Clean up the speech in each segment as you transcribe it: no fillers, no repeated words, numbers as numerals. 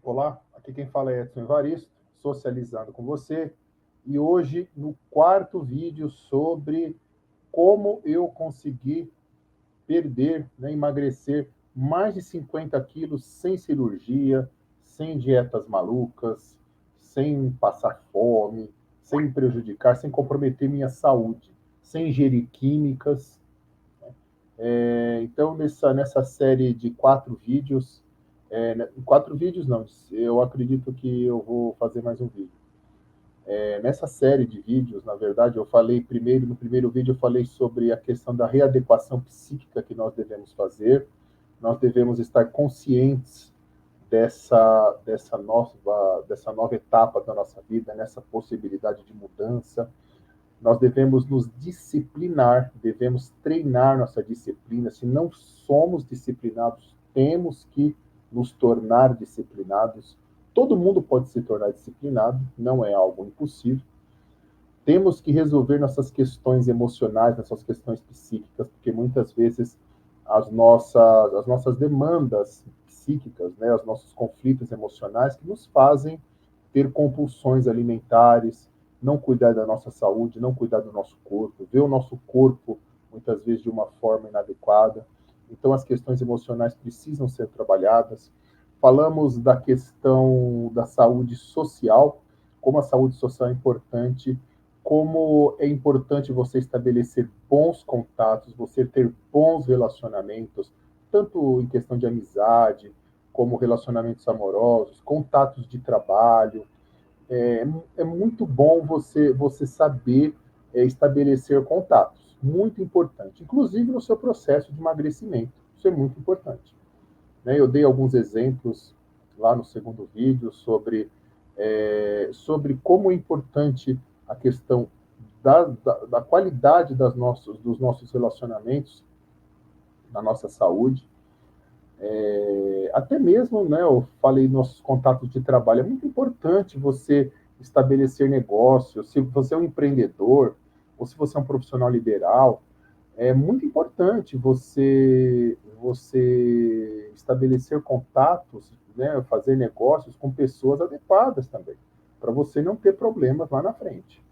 Olá, aqui quem fala é Edson Evaristo, socializando com você, e hoje no quarto vídeo sobre como eu consegui perder, emagrecer mais de 50 quilos sem cirurgia, sem dietas malucas, sem passar fome, sem me prejudicar, sem comprometer minha saúde, sem ingerir químicas. Então, nessa série de 4 vídeos, quatro vídeos não, eu acredito que eu vou fazer mais um vídeo. Nessa série de vídeos, na verdade, eu falei primeiro, no primeiro vídeo eu falei sobre a questão da readequação psíquica que nós devemos fazer. Nós devemos estar conscientes dessa nova etapa da nossa vida, nessa possibilidade de mudança. Nós devemos nos disciplinar, devemos treinar nossa disciplina. Se não somos disciplinados, temos que nos tornar disciplinados. Todo mundo pode se tornar disciplinado, não é algo impossível. Temos que resolver nossas questões emocionais, nossas questões psíquicas, porque muitas vezes as nossas demandas psíquicas, né, os nossos conflitos emocionais que nos fazem ter compulsões alimentares, não cuidar da nossa saúde, não cuidar do nosso corpo, ver o nosso corpo muitas vezes de uma forma inadequada. Então as questões emocionais precisam ser trabalhadas. Falamos da questão da saúde social, como a saúde social é importante, como é importante você estabelecer bons contatos, você ter bons relacionamentos, tanto em questão de amizade, como relacionamentos amorosos, contatos de trabalho. É, é muito bom você saber estabelecer contatos, muito importante, inclusive no seu processo de emagrecimento, isso é muito importante. Né? Eu dei alguns exemplos lá no segundo vídeo sobre como é importante a questão da qualidade dos nossos relacionamentos, da nossa saúde. Até mesmo, né, eu falei nossos contatos de trabalho, é muito importante você estabelecer negócios, se você é um empreendedor, ou se você é um profissional liberal, é muito importante você estabelecer contatos, né, fazer negócios com pessoas adequadas também, para você não ter problemas lá na frente.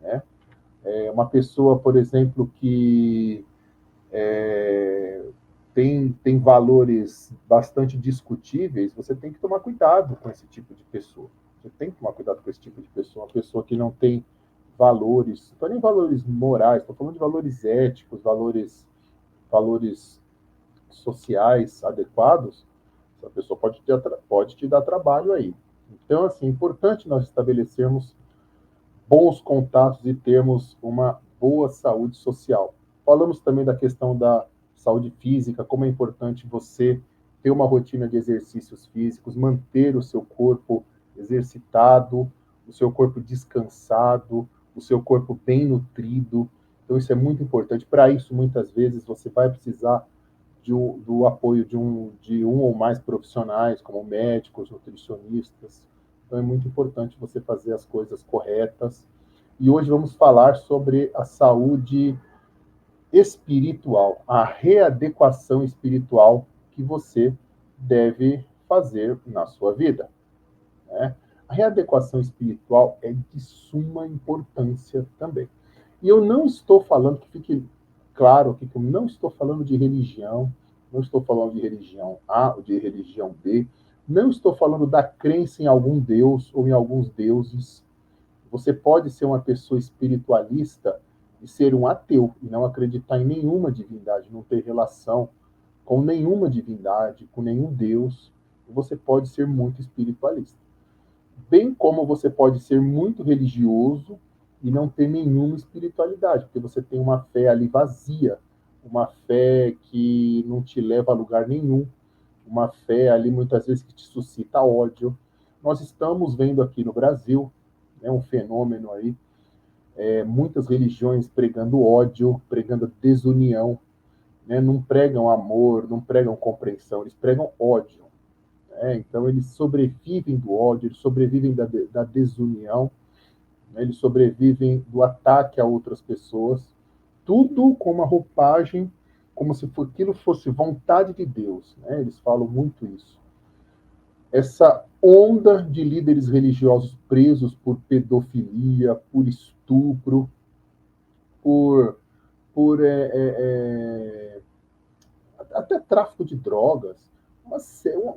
Né? Uma pessoa, por exemplo, que tem valores bastante discutíveis, você tem que tomar cuidado com esse tipo de pessoa. Você tem que tomar cuidado com esse tipo de pessoa, uma pessoa que não tem valores, não nem valores morais, estou falando de valores éticos, valores sociais adequados, essa pessoa pode te dar trabalho aí. Então, assim, é importante nós estabelecermos bons contatos e termos uma boa saúde social. Falamos também da questão da saúde física, como é importante você ter uma rotina de exercícios físicos, manter o seu corpo exercitado, o seu corpo descansado, o seu corpo bem nutrido. Então, isso é muito importante. Para isso, muitas vezes, você vai precisar do apoio de um ou mais profissionais, como médicos, nutricionistas. Então, é muito importante você fazer as coisas corretas. E hoje vamos falar sobre a saúde espiritual, a readequação espiritual que você deve fazer na sua vida. Né? A readequação espiritual é de suma importância também. E eu não estou falando, que fique claro aqui, que eu não estou falando de religião, não estou falando de religião A ou de religião B, não estou falando da crença em algum Deus ou em alguns deuses. Você pode ser uma pessoa espiritualista e ser um ateu, e não acreditar em nenhuma divindade, não ter relação com nenhuma divindade, com nenhum Deus. Você pode ser muito espiritualista. Bem como você pode ser muito religioso e não ter nenhuma espiritualidade, porque você tem uma fé ali vazia, uma fé que não te leva a lugar nenhum, uma fé ali muitas vezes que te suscita ódio. Nós estamos vendo aqui no Brasil, né, um fenômeno aí, muitas religiões pregando ódio, pregando desunião, né, não pregam amor, não pregam compreensão, eles pregam ódio. Então, eles sobrevivem do ódio, eles sobrevivem da desunião, né? Eles sobrevivem do ataque a outras pessoas, tudo com uma roupagem como se aquilo fosse vontade de Deus. Né? Eles falam muito isso. onda de líderes religiosos presos por pedofilia, por estupro, por, por até tráfico de drogas,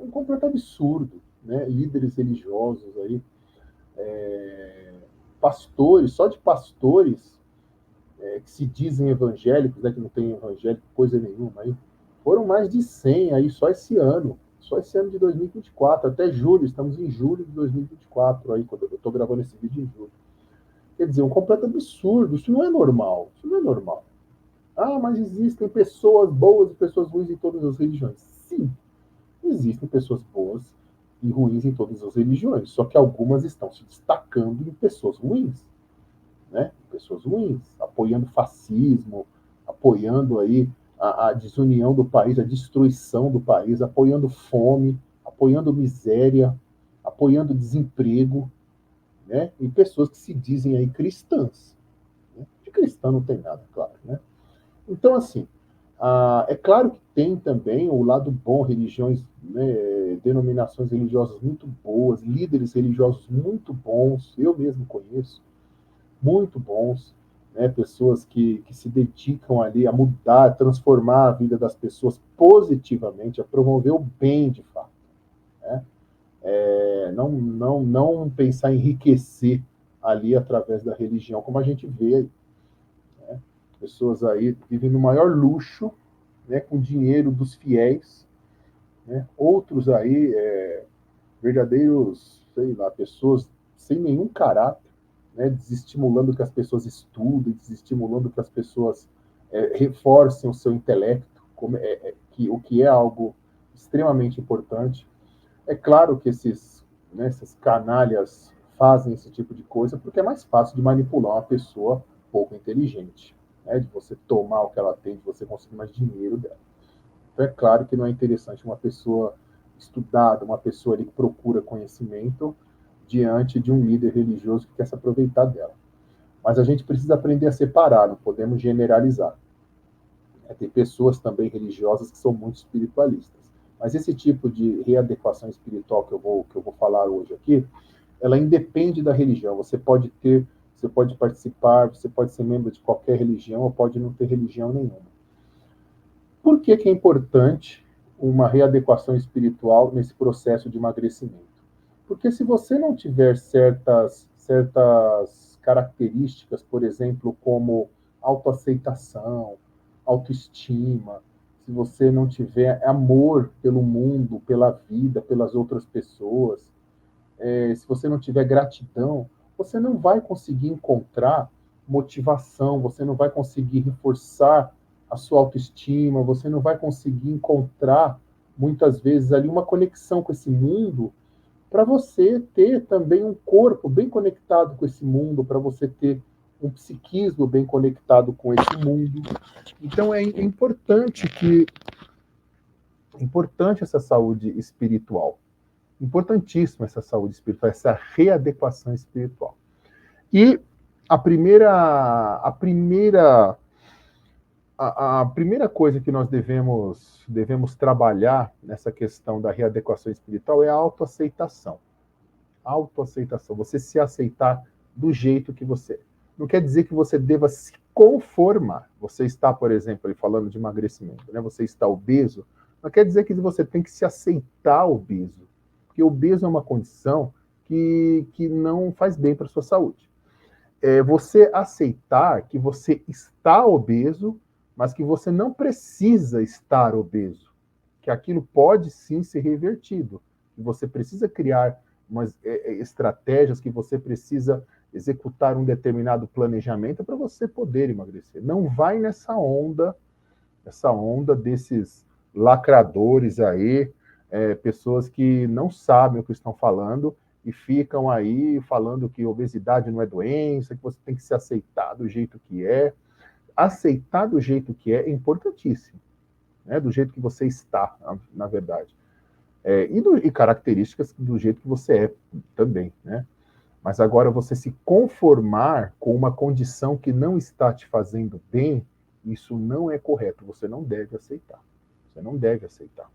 um completo absurdo, né? Líderes religiosos aí, pastores, só de pastores que se dizem evangélicos, né, que não tem evangélico coisa nenhuma aí, foram mais de 100 aí só esse ano de 2024, até julho, estamos em julho de 2024 aí, quando eu estou gravando esse vídeo em julho. Quer dizer, um completo absurdo, isso não é normal, isso não é normal. Ah, mas existem pessoas boas e pessoas ruins em todas as religiões. Sim, existem pessoas boas e ruins em todas as religiões, só que algumas estão se destacando em pessoas ruins, né? Pessoas ruins, apoiando fascismo, apoiando aí a desunião do país, a destruição do país, apoiando fome, apoiando miséria, apoiando desemprego, né? E pessoas que se dizem aí cristãs. Né? De cristã não tem nada, claro, né? Então, assim, é claro que tem também o lado bom, religiões, né, denominações religiosas muito boas, líderes religiosos muito bons, eu mesmo conheço, muito bons, né, pessoas que se dedicam ali a mudar, a transformar a vida das pessoas positivamente, a promover o bem de fato. Né? Não pensar em enriquecer ali através da religião, como a gente vê aí. Né? Pessoas aí vivem no maior luxo, né, com dinheiro dos fiéis, né? Outros aí, verdadeiros, sei lá, pessoas sem nenhum caráter, né, desestimulando que as pessoas estudem, desestimulando que as pessoas reforcem o seu intelecto, o que é algo extremamente importante. É claro que esses canalhas fazem esse tipo de coisa porque é mais fácil de manipular uma pessoa pouco inteligente, né, de você tomar o que ela tem, de você conseguir mais dinheiro dela. Então, é claro que não é interessante uma pessoa estudada, uma pessoa ali que procura conhecimento diante de um líder religioso que quer se aproveitar dela. Mas a gente precisa aprender a separar, não podemos generalizar. Tem pessoas também religiosas que são muito espiritualistas. Mas esse tipo de readequação espiritual que eu vou falar hoje aqui, ela independe da religião. Você pode participar, você pode ser membro de qualquer religião ou pode não ter religião nenhuma. Por que que é importante uma readequação espiritual nesse processo de emagrecimento? Porque se você não tiver certas características, por exemplo, como autoaceitação, autoestima, se você não tiver amor pelo mundo, pela vida, pelas outras pessoas, se você não tiver gratidão, você não vai conseguir encontrar motivação, você não vai conseguir reforçar a sua autoestima, você não vai conseguir encontrar, muitas vezes, ali uma conexão com esse mundo para você ter também um corpo bem conectado com esse mundo, para você ter um psiquismo bem conectado com esse mundo. Então importante essa saúde espiritual. Importantíssima essa saúde espiritual, essa readequação espiritual. E a primeira coisa que nós devemos trabalhar nessa questão da readequação espiritual é a autoaceitação. Autoaceitação, você se aceitar do jeito que você é. Não quer dizer que você deva se conformar. Você está, por exemplo, falando de emagrecimento, né? Você está obeso, não quer dizer que você tem que se aceitar obeso, porque obeso é uma condição que não faz bem para a sua saúde. Você aceitar que você está obeso, mas que você não precisa estar obeso, que aquilo pode sim ser revertido, que você precisa criar umas estratégias, que você precisa executar um determinado planejamento para você poder emagrecer. Não vai essa onda desses lacradores aí, pessoas que não sabem o que estão falando e ficam aí falando que obesidade não é doença, que você tem que se aceitar do jeito que é. Aceitar do jeito que é importantíssimo, né? Do jeito que você está, na verdade. E características do jeito que você é também, né? Mas agora você se conformar com uma condição que não está te fazendo bem, isso não é correto, você não deve aceitar. Você não deve aceitar.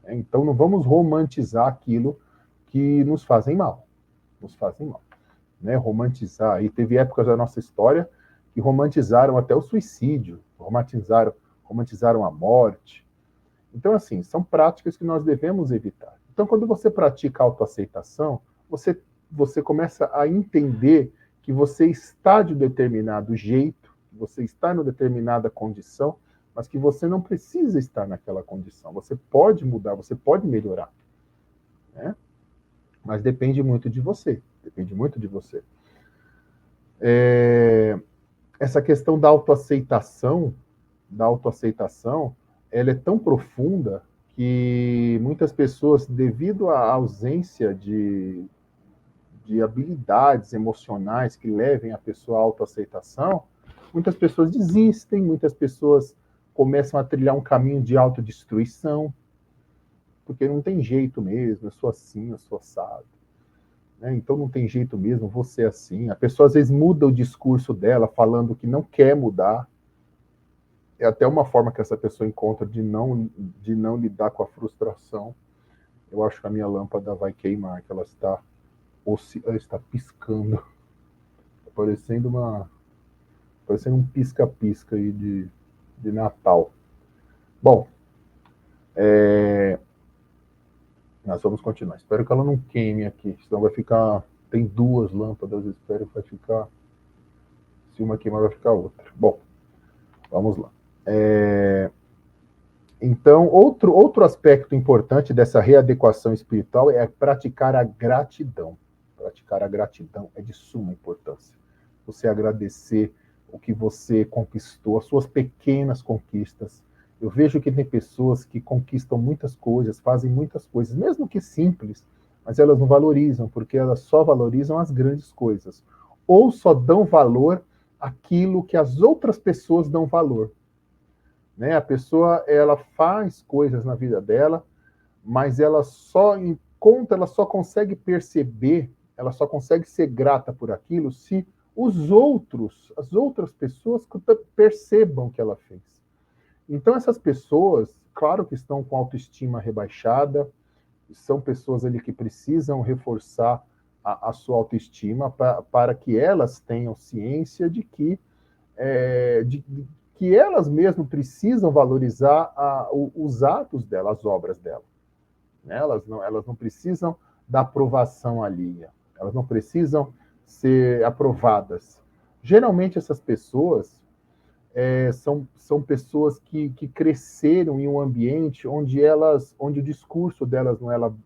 Então não vamos romantizar aquilo que nos fazem mal. Nos fazem mal. Né? Romantizar. E teve épocas da nossa história que romantizaram até o suicídio, romantizaram a morte. Então, assim, são práticas que nós devemos evitar. Então, quando você pratica autoaceitação, você começa a entender que você está de determinado jeito, você está em determinada condição, mas que você não precisa estar naquela condição. Você pode mudar, você pode melhorar. Né? Mas depende muito de você. Depende muito de você. Essa questão da autoaceitação, ela é tão profunda que muitas pessoas, devido à ausência de habilidades emocionais que levem a pessoa à autoaceitação, muitas pessoas desistem, muitas pessoas começam a trilhar um caminho de autodestruição, porque não tem jeito mesmo, eu sou assim, eu sou assado. Né? Então não tem jeito mesmo, você é assim. A pessoa às vezes muda o discurso dela, falando que não quer mudar. É até uma forma que essa pessoa encontra de não lidar com a frustração. Eu acho que a minha lâmpada vai queimar, que ela está piscando. Parecendo um pisca-pisca aí de Natal. Bom, nós vamos continuar. Espero que ela não queime aqui, senão vai ficar... Tem duas lâmpadas, espero que vai ficar... Se uma queimar, vai ficar outra. Bom, vamos lá. Então, outro aspecto importante dessa readequação espiritual é praticar a gratidão. Praticar a gratidão é de suma importância. Você agradecer o que você conquistou, as suas pequenas conquistas. Eu vejo que tem pessoas que conquistam muitas coisas, fazem muitas coisas, mesmo que simples, mas elas não valorizam, porque elas só valorizam as grandes coisas. Ou só dão valor àquilo que as outras pessoas dão valor. Né? A pessoa, ela faz coisas na vida dela, mas ela só consegue perceber, ela só consegue ser grata por aquilo se as outras pessoas percebam o que ela fez. Então essas pessoas, claro que estão com autoestima rebaixada, são pessoas ali que precisam reforçar a sua autoestima para que elas tenham ciência de que que elas mesmas precisam valorizar os atos dela, as obras dela. Né? Elas não precisam da aprovação alheia, elas não precisam ser aprovadas. Geralmente essas pessoas são pessoas que cresceram em um ambiente onde o discurso delas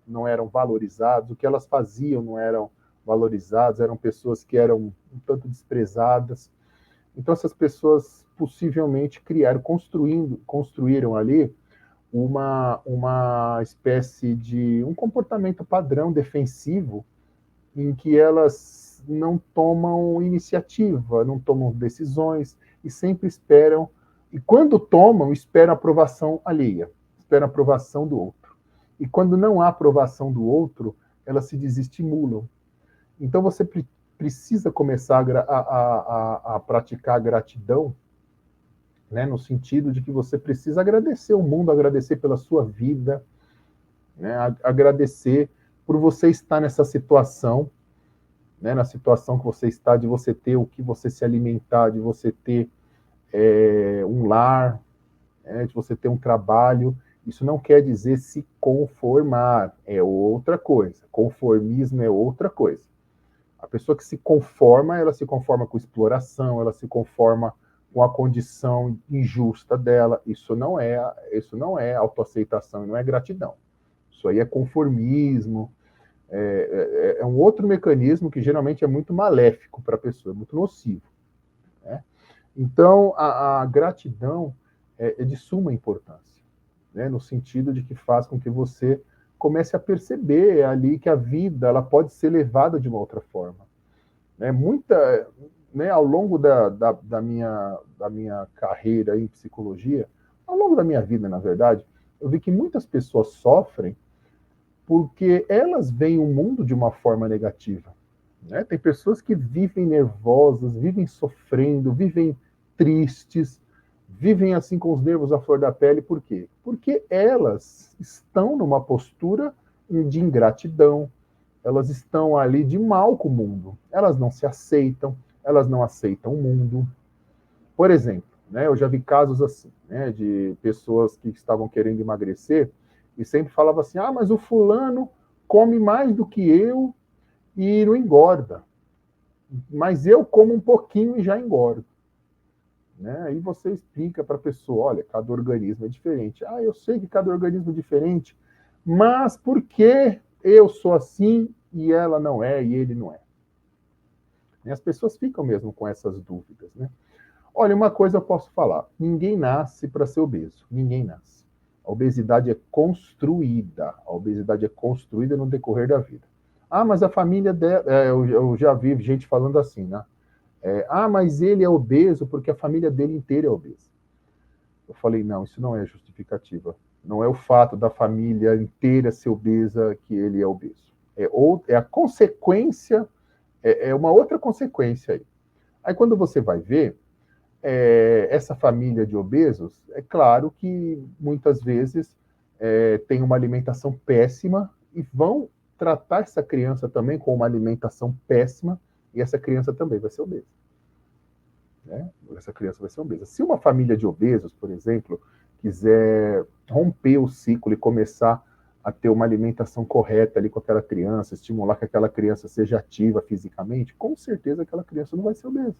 não eram valorizados, o que elas faziam não eram valorizados, eram pessoas que eram um tanto desprezadas. Então essas pessoas possivelmente construíram ali uma espécie de um comportamento padrão defensivo em que elas não tomam iniciativa, não tomam decisões e sempre esperam, e quando tomam, esperam a aprovação alheia, esperam a aprovação do outro. E quando não há aprovação do outro, elas se desestimulam. Então você precisa começar a praticar a gratidão, né, no sentido de que você precisa agradecer o mundo, agradecer pela sua vida, né, agradecer por você estar nessa situação, né, na situação que você está, de você ter o que você se alimentar, de você ter um lar, de você ter um trabalho. Isso não quer dizer se conformar, é outra coisa. Conformismo é outra coisa. A pessoa que se conforma, ela se conforma com exploração, ela se conforma com a condição injusta dela. Isso não é autoaceitação, não é gratidão. Isso aí é conformismo, é um outro mecanismo que geralmente é muito maléfico para a pessoa, é muito nocivo. Né? Então, a gratidão é de suma importância, né? No sentido de que faz com que você comece a perceber ali que a vida ela pode ser levada de uma outra forma. Né? Ao longo da minha carreira em psicologia, ao longo da minha vida, na verdade, eu vi que muitas pessoas sofrem porque elas veem o mundo de uma forma negativa. Né? Tem pessoas que vivem nervosas, vivem sofrendo, vivem tristes, vivem assim com os nervos à flor da pele. Por quê? Porque elas estão numa postura de ingratidão, elas estão ali de mal com o mundo. Elas não se aceitam, elas não aceitam o mundo. Por exemplo, né, eu já vi casos assim, né, de pessoas que estavam querendo emagrecer e sempre falavam assim, ah, mas o fulano come mais do que eu e não engorda. Mas eu como um pouquinho e já engordo. Né? Aí você explica para a pessoa, olha, cada organismo é diferente. Ah, eu sei que cada organismo é diferente, mas por que eu sou assim e ela não é e ele não é? E as pessoas ficam mesmo com essas dúvidas, né? Olha, uma coisa eu posso falar: ninguém nasce para ser obeso, ninguém nasce. A obesidade é construída, a obesidade é construída no decorrer da vida. Ah, mas a família dela, eu já vi gente falando assim, né? Ah, mas ele é obeso porque a família dele inteira é obesa. Eu falei, não, isso não é justificativa. Não é o fato da família inteira ser obesa que ele é obeso. É a consequência, é uma outra consequência aí. Aí quando você vai ver, essa família de obesos, é claro que muitas vezes tem uma alimentação péssima e vão tratar essa criança também com uma alimentação péssima e essa criança também vai ser obesa. Né? Essa criança vai ser obesa. Se uma família de obesos, por exemplo, quiser romper o ciclo e começar a ter uma alimentação correta ali com aquela criança, estimular que aquela criança seja ativa fisicamente, com certeza aquela criança não vai ser obesa.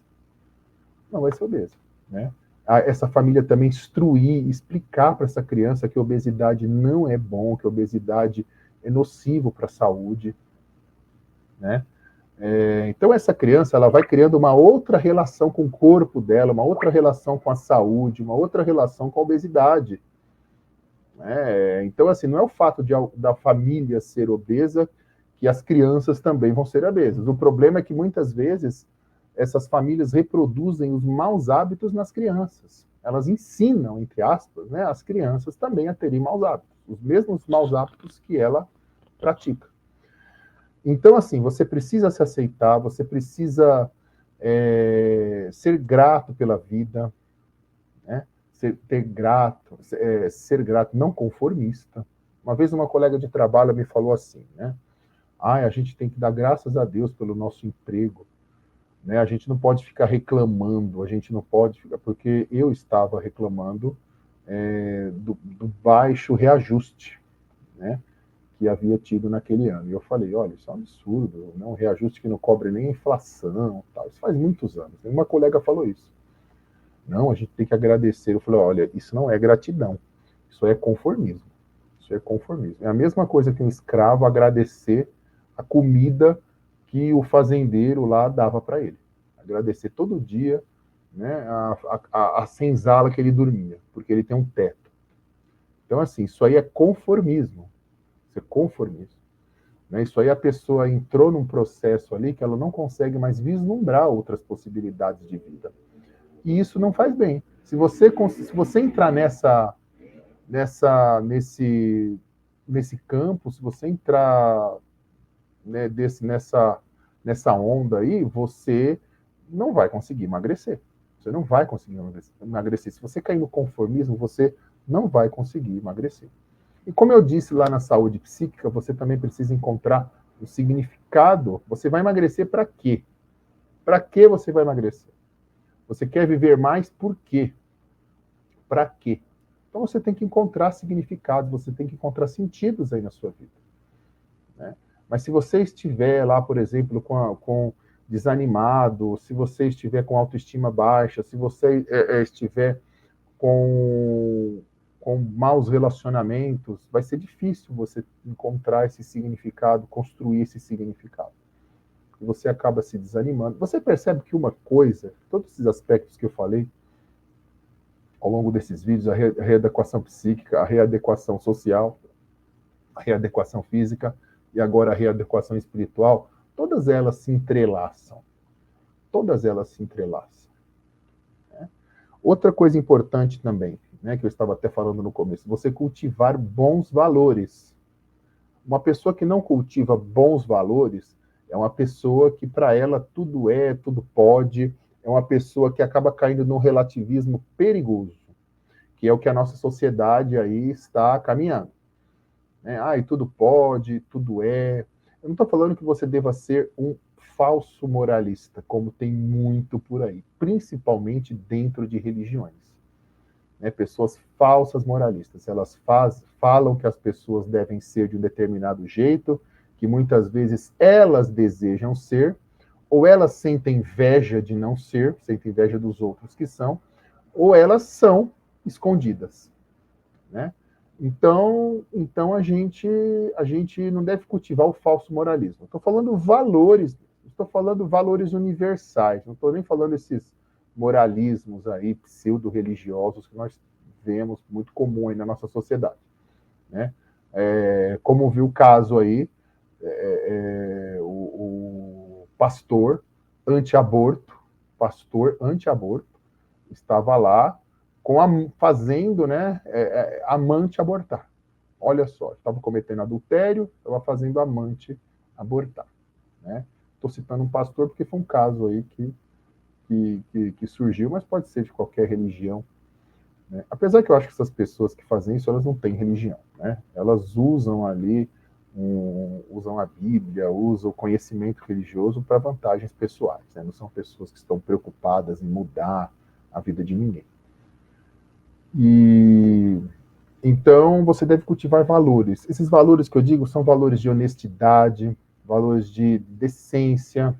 Não vai ser obesa. Né? Essa família também instruir, explicar para essa criança que a obesidade não é bom, que a obesidade é nocivo para a saúde. Né? Então essa criança ela vai criando uma outra relação com o corpo dela, uma outra relação com a saúde, uma outra relação com a obesidade. Então assim, não é o fato da família ser obesa que as crianças também vão ser obesas. O problema é que muitas vezes essas famílias reproduzem os maus hábitos nas crianças. Elas ensinam, entre aspas, né, as crianças também a terem maus hábitos, os mesmos maus hábitos que ela pratica. Então, assim, você precisa se aceitar, você precisa ser grato pela vida, né? Ser grato, não conformista. Uma vez uma colega de trabalho me falou assim, né? A gente tem que dar graças a Deus pelo nosso emprego, né? A gente não pode ficar reclamando, a gente não pode ficar, porque eu estava reclamando do baixo reajuste, né? Que havia tido naquele ano. E eu falei, olha, isso é um absurdo, né? Um reajuste que não cobre nem a inflação, tal. Isso faz muitos anos. Uma colega falou isso. Não, a gente tem que agradecer. Eu falei, olha, isso não é gratidão, isso é conformismo. Isso é conformismo. É a mesma coisa que um escravo agradecer a comida que o fazendeiro lá dava para ele. Agradecer todo dia, né, a senzala que ele dormia, porque ele tem um teto. Então, assim, isso aí é conformismo. Isso é conformismo. Né? Isso aí a pessoa entrou num processo ali que ela não consegue mais vislumbrar outras possibilidades de vida. E isso não faz bem. Se você entrar nesse campo, se você entrar, né, nessa onda aí, você não vai conseguir emagrecer. Você não vai conseguir emagrecer. Se você cair no conformismo, você não vai conseguir emagrecer. E como eu disse lá na saúde psíquica, você também precisa encontrar o significado. Você vai emagrecer para quê? Para que você vai emagrecer? Você quer viver mais por quê? Para quê? Então você tem que encontrar significados, você tem que encontrar sentidos aí na sua vida. Né? Mas se você estiver lá, por exemplo, com desanimado, se você estiver com autoestima baixa, se você estiver com maus relacionamentos, vai ser difícil você encontrar esse significado, construir esse significado. E você acaba se desanimando. Você percebe que uma coisa, todos esses aspectos que eu falei ao longo desses vídeos, a readequação psíquica, a readequação social, a readequação física e agora a readequação espiritual, todas elas se entrelaçam. Todas elas se entrelaçam. Né? Outra coisa importante também, né, que eu estava até falando no começo, você cultivar bons valores. Uma pessoa que não cultiva bons valores é uma pessoa que para ela tudo pode, é uma pessoa que acaba caindo num relativismo perigoso, que é o que a nossa sociedade aí está caminhando. E tudo pode, tudo é. Eu não estou falando que você deva ser um falso moralista, como tem muito por aí, principalmente dentro de religiões. Né? Pessoas falsas moralistas, elas falam que as pessoas devem ser de um determinado jeito, que muitas vezes elas desejam ser, ou elas sentem inveja de não ser, sentem inveja dos outros que são, ou elas são escondidas, né? Então a gente não deve cultivar o falso moralismo. Estou falando valores universais, não estou nem falando esses moralismos aí pseudo-religiosos que nós vemos muito comum aí na nossa sociedade, né? Como viu o caso aí, o pastor anti-aborto, estava lá fazendo, né, amante abortar. Olha só, estava cometendo adultério, estava fazendo amante abortar. Né? Estou citando um pastor porque foi um caso aí que surgiu, mas pode ser de qualquer religião. Né? Apesar que eu acho que essas pessoas que fazem isso, elas não têm religião. Né? Elas usam ali, usam a Bíblia, usam o conhecimento religioso para vantagens pessoais. Né? Não são pessoas que estão preocupadas em mudar a vida de ninguém. E então você deve cultivar valores. Esses valores que eu digo são valores de honestidade, valores de decência,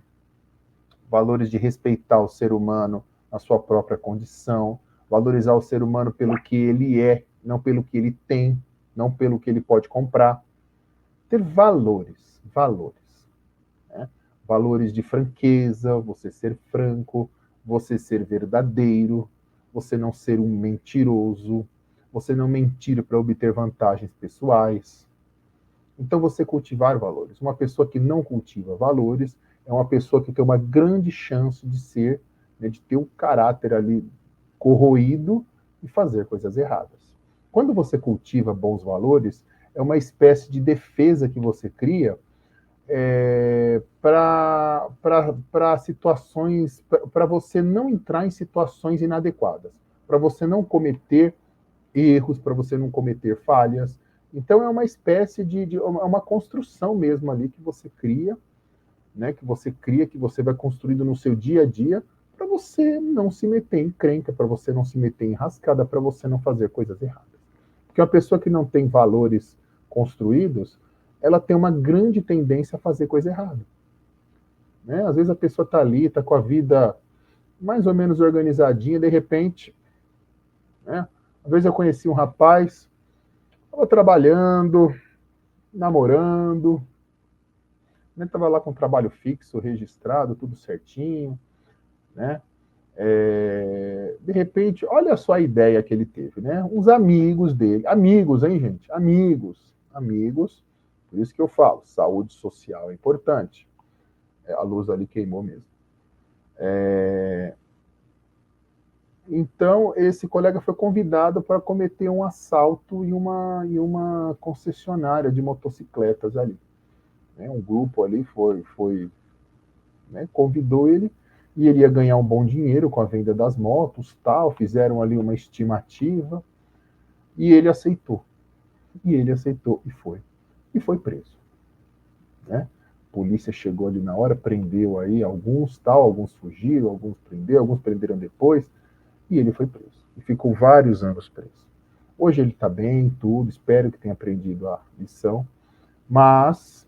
valores de respeitar o ser humano na sua própria condição, valorizar o ser humano pelo que ele é, não pelo que ele tem, não pelo que ele pode comprar. Ter valores. Né? Valores de franqueza, você ser franco, você ser verdadeiro, você não ser um mentiroso, você não mentir para obter vantagens pessoais. Então, você cultivar valores. Uma pessoa que não cultiva valores é uma pessoa que tem uma grande chance de ser, né, de ter um caráter ali corroído e fazer coisas erradas. Quando você cultiva bons valores, é uma espécie de defesa que você cria para situações, para você não entrar em situações inadequadas, para você não cometer erros, para você não cometer falhas. Então é uma espécie de uma construção mesmo ali que você cria, né? Que você vai construindo no seu dia a dia para você não se meter em encrenca, para você não se meter em rascada, para você não fazer coisas erradas. Porque uma pessoa que não tem valores construídos, ela tem uma grande tendência a fazer coisa errada. Né? Às vezes a pessoa está ali, está com a vida mais ou menos organizadinha, de repente, né? Às vezes eu conheci um rapaz, estava trabalhando, namorando, né? Estava lá com trabalho fixo, registrado, tudo certinho, né? De repente, olha só a ideia que ele teve, né? Uns amigos dele, amigos, hein, gente? Amigos. Por isso que eu falo, saúde social é importante. A luz ali queimou mesmo. Então, esse colega foi convidado para cometer um assalto em uma concessionária de motocicletas ali. Né? Um grupo ali né, convidou ele e ele ia ganhar um bom dinheiro com a venda das motos, tal. Fizeram ali uma estimativa e ele aceitou. E foi. E foi preso. Né? A polícia chegou ali na hora, prendeu aí alguns, tal, alguns fugiram, alguns prenderam depois, e ele foi preso. E ficou vários anos preso. Hoje ele está bem, tudo, espero que tenha aprendido a lição, mas,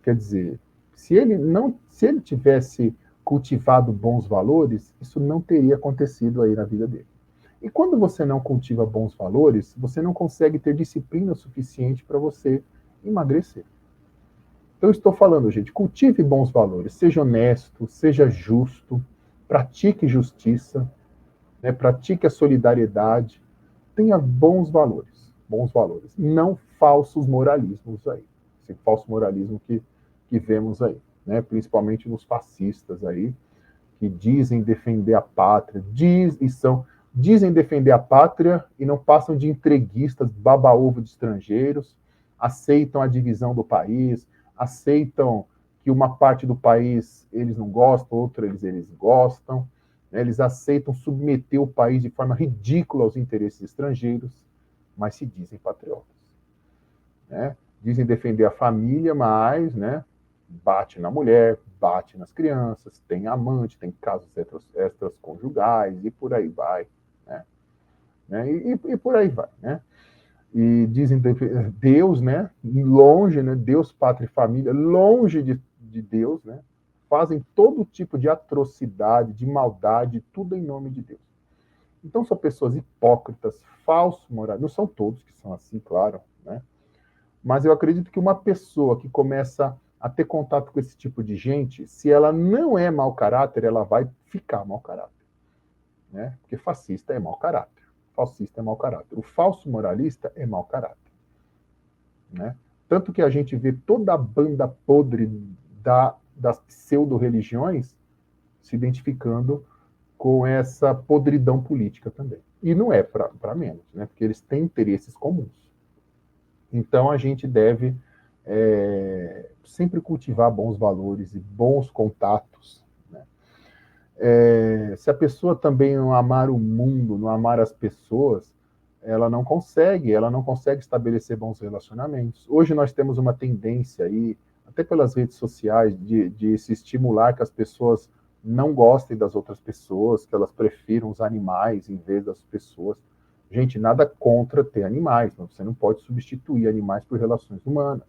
quer dizer, se ele tivesse cultivado bons valores, isso não teria acontecido aí na vida dele. E quando você não cultiva bons valores, você não consegue ter disciplina suficiente para você emagrecer. Então, eu estou falando, gente, cultive bons valores, seja honesto, seja justo, pratique justiça, né, pratique a solidariedade, tenha bons valores, não falsos moralismos aí, esse falso moralismo que vemos aí, né, principalmente nos fascistas aí, que dizem defender a pátria, dizem defender a pátria e não passam de entreguistas, baba-ovo de estrangeiros, aceitam a divisão do país, aceitam que uma parte do país eles não gostam, outra eles gostam, né? Eles aceitam submeter o país de forma ridícula aos interesses estrangeiros, mas se dizem patriotas. Né? Dizem defender a família, mas, né, bate na mulher, bate nas crianças, tem amante, tem casos extraconjugais e por aí vai, né? E por aí vai, né? E dizem Deus, né? Longe, né? Deus, pátria e família, longe de Deus, né? Fazem todo tipo de atrocidade, de maldade, tudo em nome de Deus. Então são pessoas hipócritas, falsos morais. Não são todos que são assim, claro, né? Mas eu acredito que uma pessoa que começa a ter contato com esse tipo de gente, se ela não é mau caráter, ela vai ficar mau caráter, né? Porque fascista é mau caráter, falsista é mau caráter, o falso moralista é mau caráter, né? Tanto que a gente vê toda a banda podre das pseudo-religiões se identificando com essa podridão política também. E não é para menos, né? Porque eles têm interesses comuns. Então a gente deve sempre cultivar bons valores e bons contatos, né? Se a pessoa também não amar o mundo, não amar as pessoas, ela não consegue estabelecer bons relacionamentos. Hoje nós temos uma tendência aí, até pelas redes sociais, de se estimular que as pessoas não gostem das outras pessoas, que elas prefiram os animais em vez das pessoas. Gente, nada contra ter animais, mas você não pode substituir animais por relações humanas.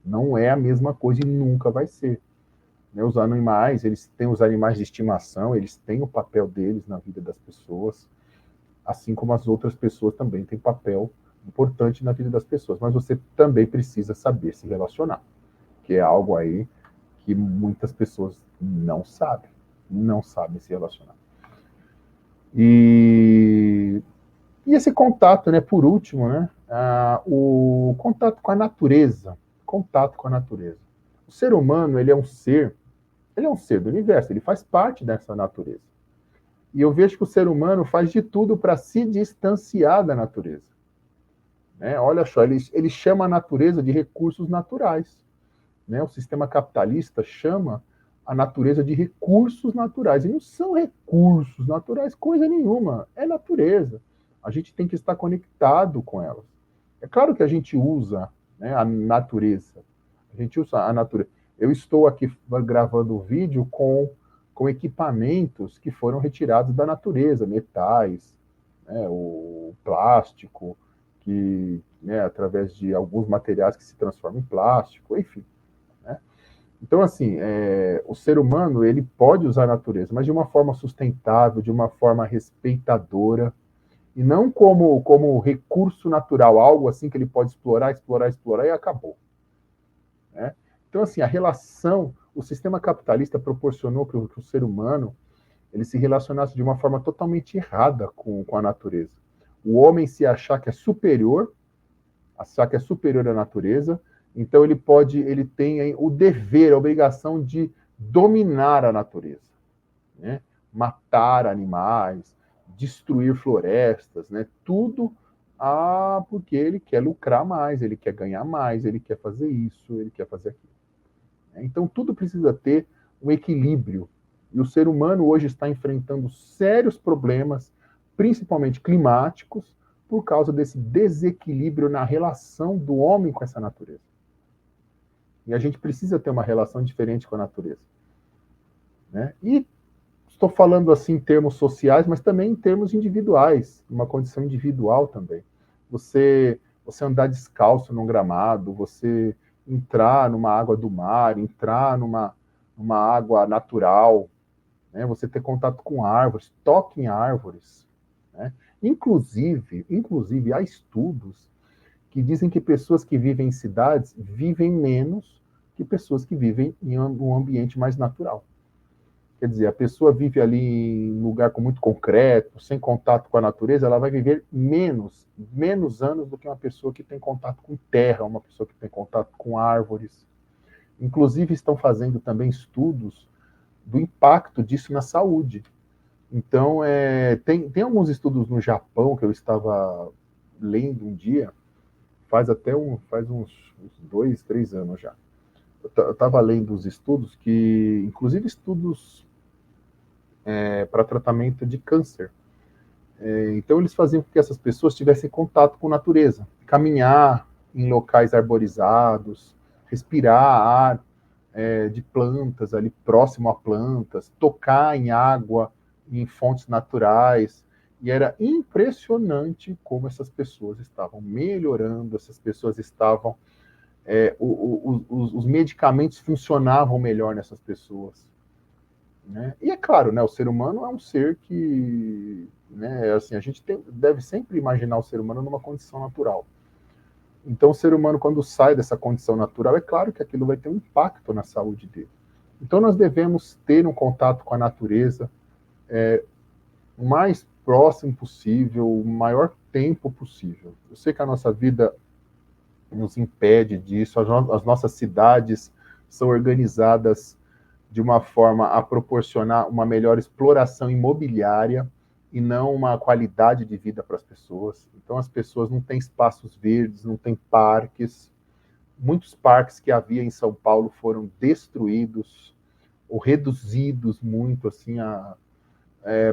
Não é a mesma coisa e nunca vai ser. Né? Os animais, eles têm os animais de estimação, eles têm o papel deles na vida das pessoas, assim como as outras pessoas também têm papel importante na vida das pessoas. Mas você também precisa saber se relacionar, que é algo aí que muitas pessoas não sabem se relacionar. E esse contato, né, por último, né, o contato com a natureza, O ser humano, ele é um ser do universo, ele faz parte dessa natureza. E eu vejo que o ser humano faz de tudo para se distanciar da natureza. Né? Olha só, ele chama a natureza de recursos naturais. Né? O sistema capitalista chama a natureza de recursos naturais. E não são recursos naturais coisa nenhuma, é natureza. A gente tem que estar conectado com elas. É claro que a gente usa, né, a natureza. A gente usa a natureza. Eu estou aqui gravando o vídeo com equipamentos que foram retirados da natureza, metais, né, o plástico, que, né, através de alguns materiais que se transformam em plástico, enfim. Né? Então, assim, o ser humano ele pode usar a natureza, mas de uma forma sustentável, de uma forma respeitadora, e não como recurso natural, algo assim que ele pode explorar e acabou. Né? Então, assim, o sistema capitalista proporcionou que o ser humano ele se relacionasse de uma forma totalmente errada com a natureza. O homem se achar que é superior à natureza, então ele tem o dever, a obrigação de dominar a natureza, né? Matar animais, destruir florestas, né? Tudo porque ele quer lucrar mais, ele quer ganhar mais, ele quer fazer isso, ele quer fazer aquilo. Então tudo precisa ter um equilíbrio. E o ser humano hoje está enfrentando sérios problemas, principalmente climáticos, por causa desse desequilíbrio na relação do homem com essa natureza. E a gente precisa ter uma relação diferente com a natureza. Né? E estou falando assim em termos sociais, mas também em termos individuais, uma condição individual também. Você andar descalço num gramado, você entrar numa água do mar, entrar numa água natural, né? Você ter contato com árvores, toque em árvores. Né? Inclusive, há estudos que dizem que pessoas que vivem em cidades vivem menos que pessoas que vivem em um ambiente mais natural. Quer dizer, a pessoa vive ali em um lugar com muito concreto, sem contato com a natureza, ela vai viver menos anos do que uma pessoa que tem contato com terra, uma pessoa que tem contato com árvores. Inclusive, estão fazendo também estudos do impacto disso na saúde. Então, tem alguns estudos no Japão que eu estava lendo um dia, faz uns 2, 3 anos já. Eu estava lendo os estudos inclusive estudos para tratamento de câncer. Então, eles faziam com que essas pessoas tivessem contato com a natureza, caminhar em locais arborizados, respirar ar, de plantas ali próximo a plantas, tocar em água, em fontes naturais, e era impressionante como essas pessoas estavam melhorando, essas pessoas estavam, os medicamentos funcionavam melhor nessas pessoas, né? E é claro, né, o ser humano é um ser que, né, assim, a gente deve sempre imaginar o ser humano numa condição natural. Então, o ser humano, quando sai dessa condição natural, é claro que aquilo vai ter um impacto na saúde dele. Então, nós devemos ter um contato com a natureza o mais próximo possível, o maior tempo possível. Eu sei que a nossa vida nos impede disso, as nossas cidades são organizadas de uma forma a proporcionar uma melhor exploração imobiliária e não uma qualidade de vida para as pessoas. Então, as pessoas não têm espaços verdes, não têm parques. Muitos parques que havia em São Paulo foram destruídos ou reduzidos muito, assim,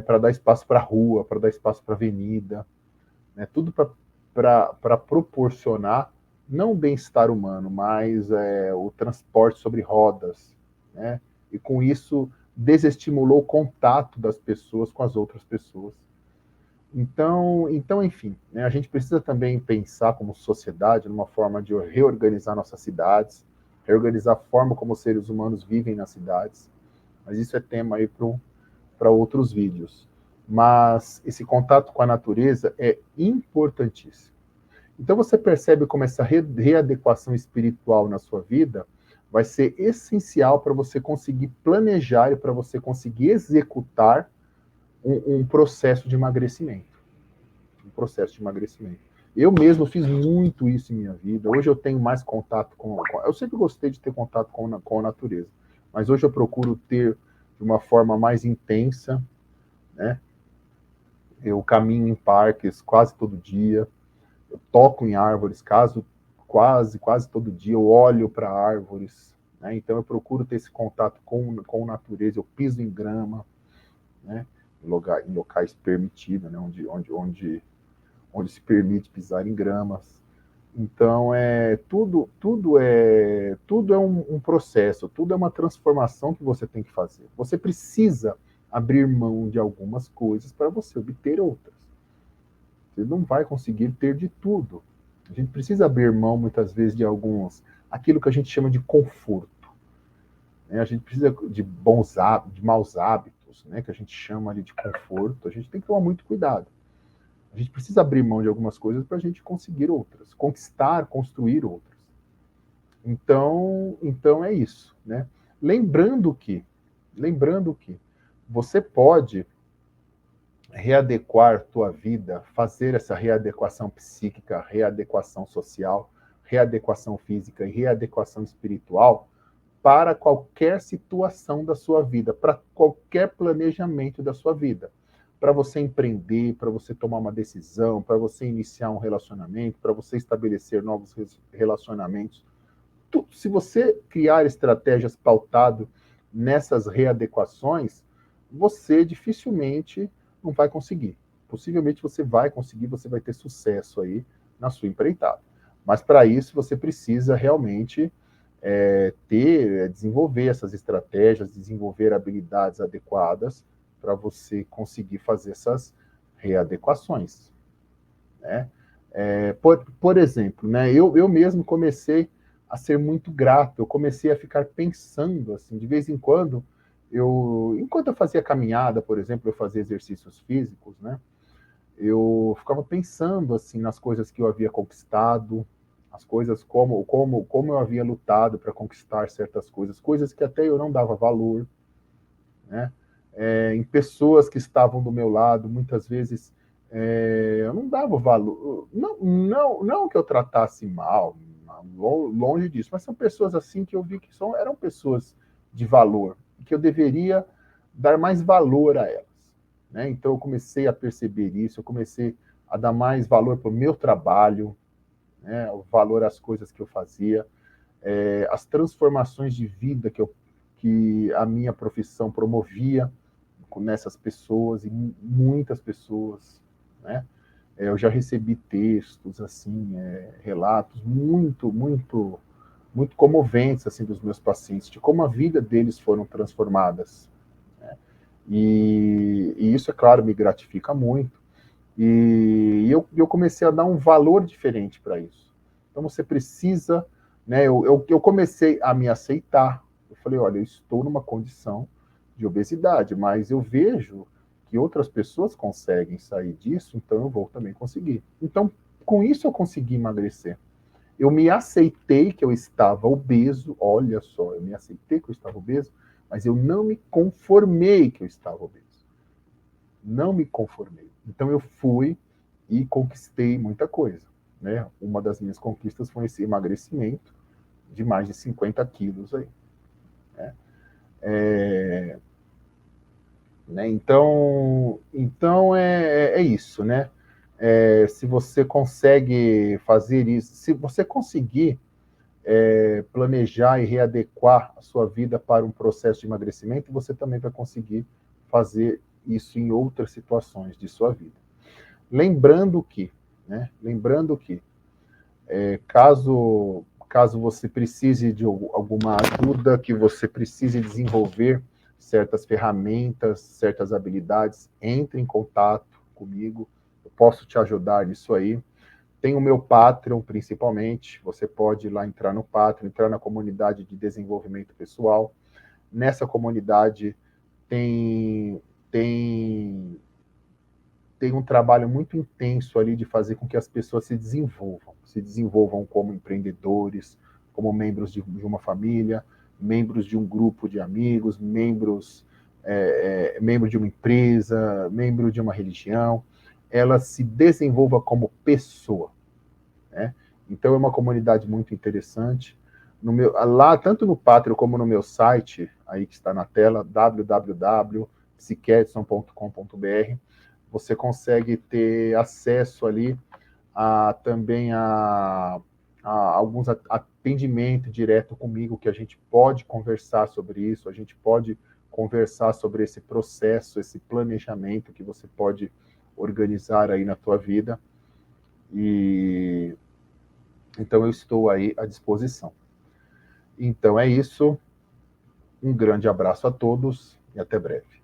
para dar espaço para a rua, para dar espaço para a avenida, né? Tudo para proporcionar não o bem-estar humano, mas o transporte sobre rodas, né? E com isso desestimulou o contato das pessoas com as outras pessoas. Então, enfim, né, a gente precisa também pensar como sociedade numa forma de reorganizar nossas cidades, reorganizar a forma como os seres humanos vivem nas cidades. Mas isso é tema aí para outros vídeos. Mas esse contato com a natureza é importantíssimo. Então você percebe como essa readequação espiritual na sua vida vai ser essencial para você conseguir planejar e para você conseguir executar um processo de emagrecimento. Um processo de emagrecimento. Eu mesmo fiz muito isso em minha vida. Hoje eu tenho mais contato com eu sempre gostei de ter contato com a natureza, mas hoje eu procuro ter de uma forma mais intensa, né? Eu caminho em parques quase todo dia, eu toco em árvores quase todo dia, eu olho para árvores, né? Então eu procuro ter esse contato com a natureza, eu piso em grama, né? Em locais permitidos, né? Onde se permite pisar em gramas. Então tudo é um processo, tudo é uma transformação que você tem que fazer. Você precisa abrir mão de algumas coisas para você obter outras. Você não vai conseguir ter de tudo. A gente precisa abrir mão muitas vezes de aquilo que a gente chama de conforto, né? A gente precisa de bons hábitos, de maus hábitos, né? Que a gente chama ali de conforto. A gente tem que tomar muito cuidado. A gente precisa abrir mão de algumas coisas para a gente conseguir outras, conquistar, construir outras. Então é isso, né? Lembrando que, lembrando que você pode readequar tua vida, fazer essa readequação psíquica, readequação social, readequação física e readequação espiritual para qualquer situação da sua vida, para qualquer planejamento da sua vida. Para você empreender, para você tomar uma decisão, para você iniciar um relacionamento, para você estabelecer novos relacionamentos. Se você criar estratégias pautado nessas readequações, você dificilmente não vai conseguir. Possivelmente você vai conseguir, você vai ter sucesso aí na sua empreitada. Mas para isso você precisa realmente desenvolver essas estratégias, desenvolver habilidades adequadas para você conseguir fazer essas readequações, né? Por exemplo, né, eu mesmo comecei a ser muito grato, eu comecei a ficar pensando, assim, de vez em quando, enquanto eu fazia caminhada, por exemplo, eu fazia exercícios físicos, né, eu ficava pensando, assim, nas coisas que eu havia conquistado, as coisas como eu havia lutado para conquistar certas coisas, coisas que até eu não dava valor, né, em pessoas que estavam do meu lado, muitas vezes eu não dava valor, não que eu tratasse mal, longe disso, mas são pessoas assim que eu vi que eram pessoas de valor, que eu deveria dar mais valor a elas, né? Então eu comecei a perceber isso, eu comecei a dar mais valor para o meu trabalho, né? O valor às coisas que eu fazia, as transformações de vida que a minha profissão promovia nessas pessoas e muitas pessoas, né? Eu já recebi textos assim, relatos muito muito comoventes assim dos meus pacientes, de como a vida deles foram transformadas, né? E isso, é claro, me gratifica muito. E eu comecei a dar um valor diferente para isso. Então você precisa, né? Eu comecei a me aceitar. Eu falei, olha, eu estou numa condição de obesidade, mas eu vejo que outras pessoas conseguem sair disso, então eu vou também conseguir. Então, com isso eu consegui emagrecer. Eu me aceitei que eu estava obeso, olha só, eu me aceitei que eu estava obeso, mas eu não me conformei que eu estava obeso. Não me conformei. Então eu fui e conquistei muita coisa, né? Uma das minhas conquistas foi esse emagrecimento de mais de 50 quilos aí, né? É, né? Então é isso, né? Se você consegue fazer isso, se você conseguir planejar e readequar a sua vida para um processo de emagrecimento, você também vai conseguir fazer isso em outras situações de sua vida. Lembrando que, né? Lembrando que caso você precise de alguma ajuda, que você precise desenvolver certas ferramentas, certas habilidades, entre em contato comigo. Eu posso te ajudar nisso aí. Tem o meu Patreon, principalmente. Você pode ir lá entrar no Patreon, entrar na comunidade de desenvolvimento pessoal. Nessa comunidade tem, tem, tem um trabalho muito intenso ali de fazer com que as pessoas se desenvolvam como empreendedores, como membros de uma família, membros de um grupo de amigos, membro de uma empresa, membro de uma religião. Ela se desenvolva como pessoa, né? Então é uma comunidade muito interessante. Lá, tanto no Patreon como no meu site, aí que está na tela, www.psiquedson.com.br, você consegue ter acesso ali também a alguns atendimentos direto comigo, que a gente pode conversar sobre isso, a gente pode conversar sobre esse processo, esse planejamento que você pode organizar aí na tua vida. E então eu estou aí à disposição. Então é isso. Um grande abraço a todos e até breve.